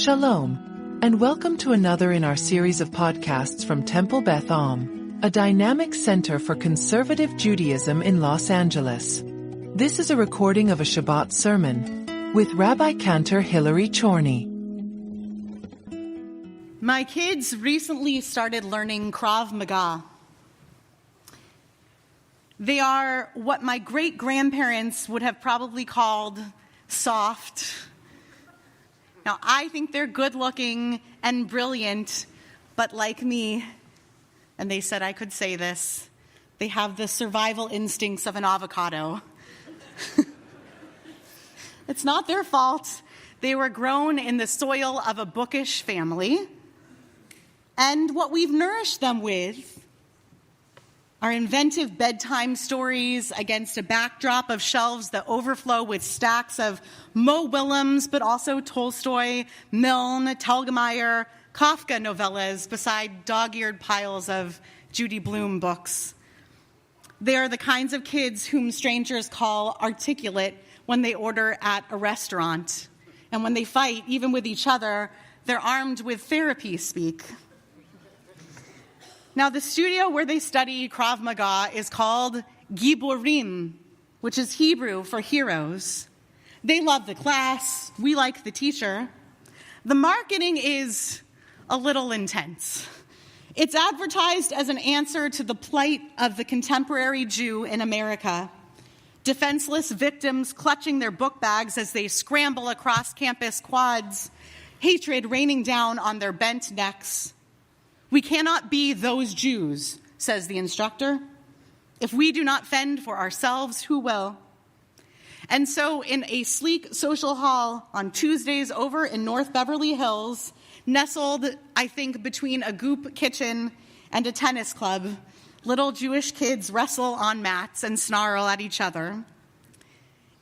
Shalom, and welcome to another in our series of podcasts from Temple Beth, a dynamic center for conservative Judaism in Los Angeles. This is a recording of a Shabbat Sermon with Rabbi-Cantor Hillary Chorny. My kids recently started learning Krav Maga. They are what my great-grandparents would have probably called soft. Now, I think they're good-looking and brilliant, but like me, and they said I could say this, they have the survival instincts of an avocado. It's not their fault. They were grown in the soil of a bookish family, and what we've nourished them with are inventive bedtime stories against a backdrop of shelves that overflow with stacks of Mo Willems, but also Tolstoy, Milne, Telgemeier, Kafka novellas beside dog-eared piles of Judy Blume books. They are the kinds of kids whom strangers call articulate when they order at a restaurant. And when they fight, even with each other, they're armed with therapy speak. Now, the studio where they study Krav Maga is called Giborim, which is Hebrew for heroes. They love the class. We like the teacher. The marketing is a little intense. It's advertised as an answer to the plight of the contemporary Jew in America. Defenseless victims clutching their book bags as they scramble across campus quads, hatred raining down on their bent necks. We cannot be those Jews, says the instructor. If we do not fend for ourselves, who will? And so in a sleek social hall on Tuesdays over in North Beverly Hills, nestled, I think, between a goop kitchen and a tennis club, little Jewish kids wrestle on mats and snarl at each other.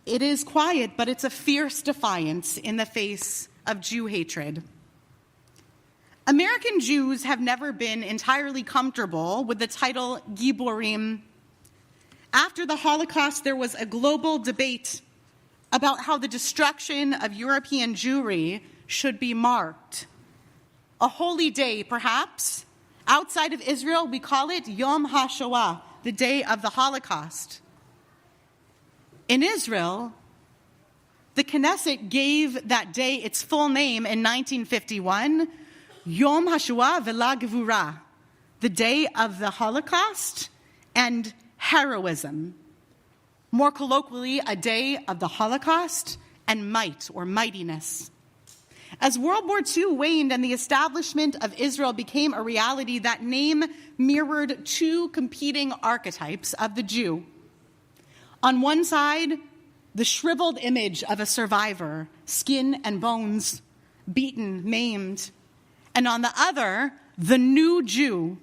It is quiet, but it's a fierce defiance in the face of Jew hatred. American Jews have never been entirely comfortable with the title Giborim. After the Holocaust, there was a global debate about how the destruction of European Jewry should be marked. A holy day, perhaps. Outside of Israel, we call it Yom HaShoah, the day of the Holocaust. In Israel, the Knesset gave that day its full name in 1951, Yom HaShoah V'la Gevura, the day of the Holocaust and heroism. More colloquially, a day of the Holocaust and might or mightiness. As World War II waned and the establishment of Israel became a reality, that name mirrored two competing archetypes of the Jew. On one side, the shriveled image of a survivor, skin and bones, beaten, maimed. And on the other, the new Jew,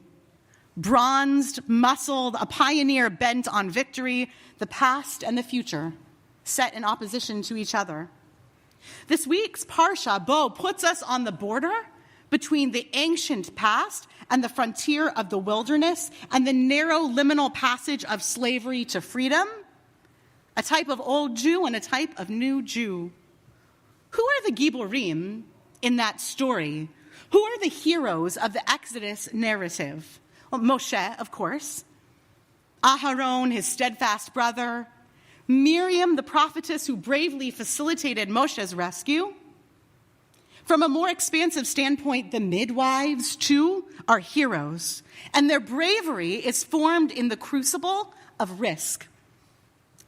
bronzed, muscled, a pioneer bent on victory, the past and the future, set in opposition to each other. This week's Parsha, Bo, puts us on the border between the ancient past and the frontier of the wilderness and the narrow liminal passage of slavery to freedom, a type of old Jew and a type of new Jew. Who are the Giborim in that story? Who are the heroes of the Exodus narrative? Well, Moshe, of course. Aharon, his steadfast brother. Miriam, the prophetess who bravely facilitated Moshe's rescue. From a more expansive standpoint, the midwives, too, are heroes. And their bravery is formed in the crucible of risk.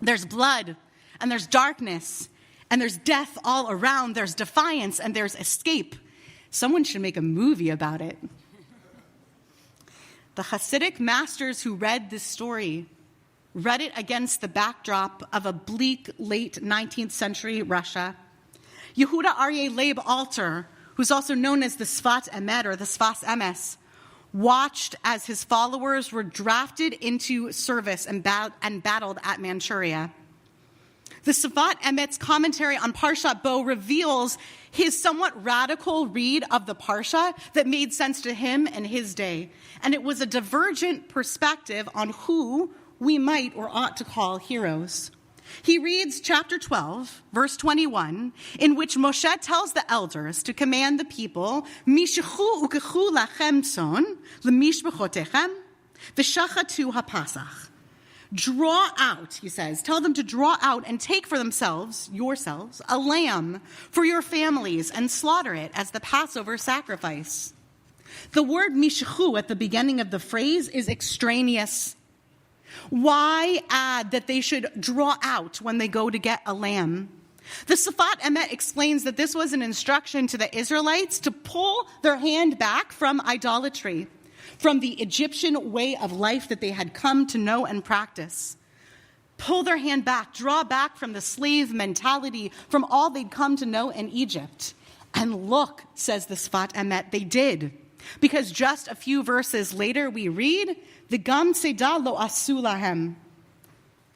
There's blood, and there's darkness, and there's death all around. There's defiance, and there's escape. Someone should make a movie about it. The Hasidic masters who read this story read it against the backdrop of a bleak late 19th century Russia. Yehuda Aryeh Leib Alter, who's also known as the Sfat Emet or the Sfas Emes, watched as his followers were drafted into service and battled at Manchuria. The Sfat Emet's commentary on Parshat Bo reveals his somewhat radical read of the Parsha that made sense to him and his day. And it was a divergent perspective on who we might or ought to call heroes. He reads chapter 12, verse 21, in which Moshe tells the elders to command the people, Mishechu ukechu lachem son, lemishbechotechem, v'shachatu hapasach. Draw out, he says, tell them to draw out and take for themselves, yourselves, a lamb for your families and slaughter it as the Passover sacrifice. The word mishechu at the beginning of the phrase is extraneous. Why add that they should draw out when they go to get a lamb? The Sfat Emet explains that this was an instruction to the Israelites to pull their hand back from idolatry, from the Egyptian way of life that they had come to know and practice. Pull their hand back, draw back from the slave mentality, from all they'd come to know in Egypt. And look, says the Sfat Emet, they did. Because just a few verses later we read, V'gam seda lo asu lahem.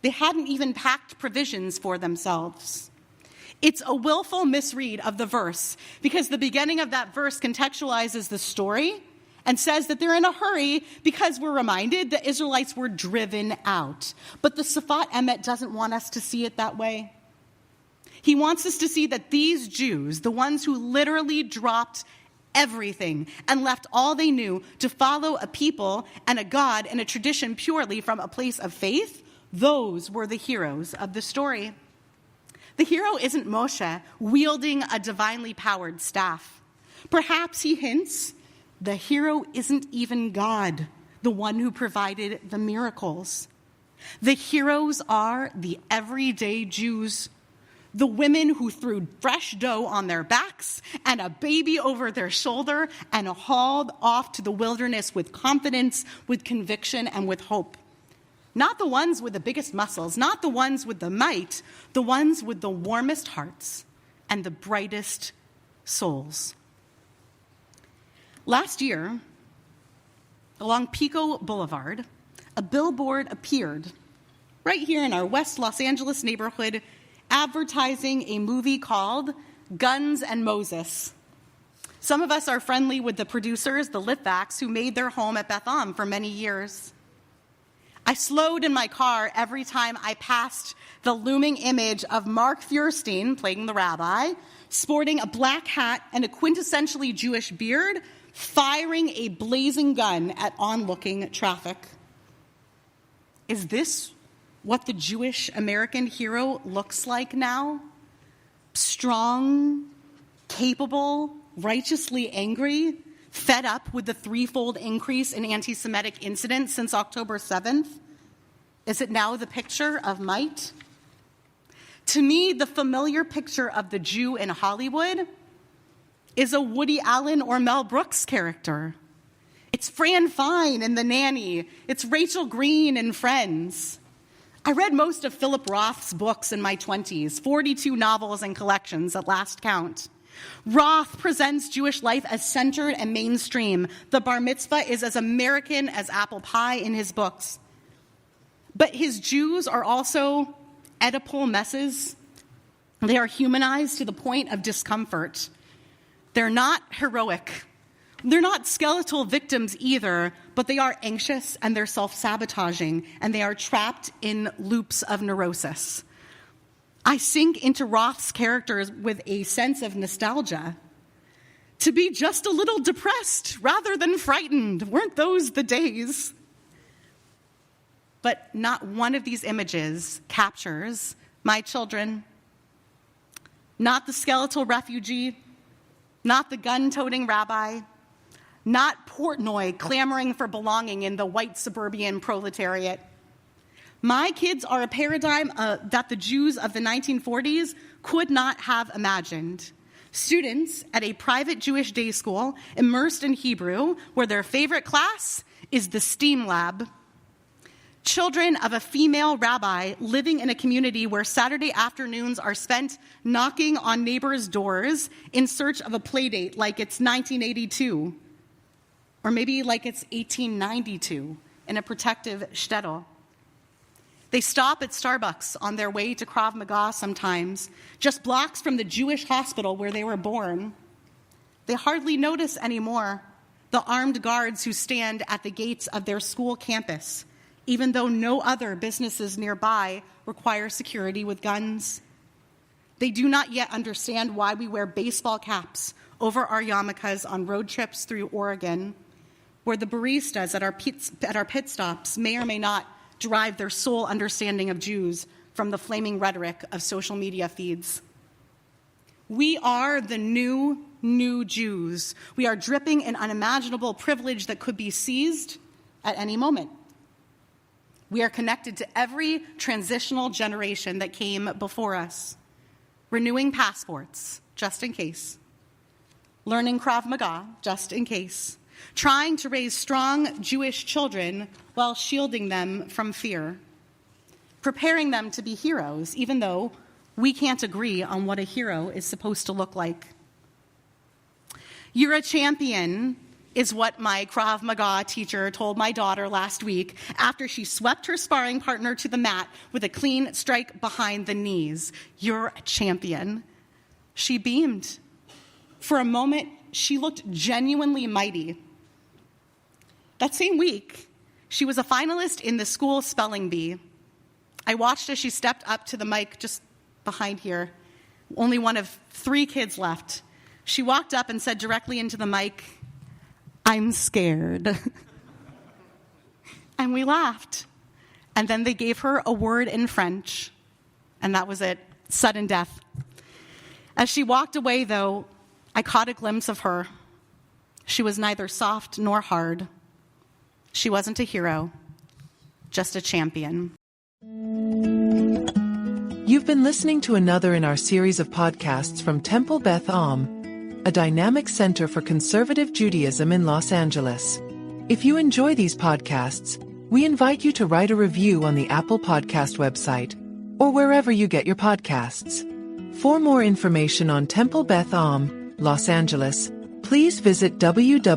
They hadn't even packed provisions for themselves. It's a willful misread of the verse, because the beginning of that verse contextualizes the story and says that they're in a hurry because we're reminded the Israelites were driven out. But the Sfat Emet doesn't want us to see it that way. He wants us to see that these Jews, the ones who literally dropped everything and left all they knew to follow a people and a God and a tradition purely from a place of faith, those were the heroes of the story. The hero isn't Moshe wielding a divinely powered staff. Perhaps he hints the hero isn't even God, the one who provided the miracles. The heroes are the everyday Jews, the women who threw fresh dough on their backs and a baby over their shoulder and hauled off to the wilderness with confidence, with conviction, and with hope. Not the ones with the biggest muscles, not the ones with the might, the ones with the warmest hearts and the brightest souls. Last year, along Pico Boulevard, a billboard appeared right here in our West Los Angeles neighborhood, advertising a movie called Guns and Moses. Some of us are friendly with the producers, the Litvaks, who made their home at Beth Am for many years. I slowed in my car every time I passed the looming image of Mark Feuerstein, playing the rabbi, sporting a black hat and a quintessentially Jewish beard, firing a blazing gun at onlooking traffic. Is this what the Jewish American hero looks like now? Strong, capable, righteously angry, fed up with the threefold increase in anti-Semitic incidents since October 7th? Is it now the picture of might? To me, the familiar picture of the Jew in Hollywood is a Woody Allen or Mel Brooks character. It's Fran Fine in The Nanny. It's Rachel Green in Friends. I read most of Philip Roth's books in my 20s, 42 novels and collections at last count. Roth presents Jewish life as centered and mainstream. The bar mitzvah is as American as apple pie in his books. But his Jews are also Oedipal messes. They are humanized to the point of discomfort. They're not heroic. They're not skeletal victims either, but they are anxious and they're self-sabotaging, and they are trapped in loops of neurosis. I sink into Roth's characters with a sense of nostalgia. To be just a little depressed rather than frightened. Weren't those the days? But not one of these images captures my children. Not the skeletal refugee, not the gun-toting rabbi, not Portnoy clamoring for belonging in the white suburban proletariat. My kids are a paradigm that the Jews of the 1940s could not have imagined. Students at a private Jewish day school immersed in Hebrew, where their favorite class is the STEAM lab. Children of a female rabbi living in a community where Saturday afternoons are spent knocking on neighbors' doors in search of a play date like it's 1982, or maybe like it's 1892 in a protective shtetl. They stop at Starbucks on their way to Krav Maga sometimes, just blocks from the Jewish hospital where they were born. They hardly notice anymore the armed guards who stand at the gates of their school campus, even though no other businesses nearby require security with guns. They do not yet understand why we wear baseball caps over our yarmulkes on road trips through Oregon, where the baristas at our pit stops may or may not derive their sole understanding of Jews from the flaming rhetoric of social media feeds. We are the new Jews. We are dripping in unimaginable privilege that could be seized at any moment. We are connected to every transitional generation that came before us, renewing passports, just in case, learning Krav Maga, just in case, trying to raise strong Jewish children while shielding them from fear, preparing them to be heroes, even though we can't agree on what a hero is supposed to look like. You're a champion, is what my Krav Maga teacher told my daughter last week after she swept her sparring partner to the mat with a clean strike behind the knees. You're a champion. She beamed. For a moment, she looked genuinely mighty. That same week, she was a finalist in the school spelling bee. I watched as she stepped up to the mic just behind here, only one of 3 kids left. She walked up and said directly into the mic, "I'm scared." And we laughed. And then they gave her a word in French, and that was it, sudden death. As she walked away, though, I caught a glimpse of her. She was neither soft nor hard. She wasn't a hero, just a champion. You've been listening to another in our series of podcasts from Temple Beth Am, a dynamic center for conservative Judaism in Los Angeles. If you enjoy these podcasts, we invite you to write a review on the Apple Podcast website or wherever you get your podcasts. For more information on Temple Beth Am, Los Angeles, please visit www.tbala.org.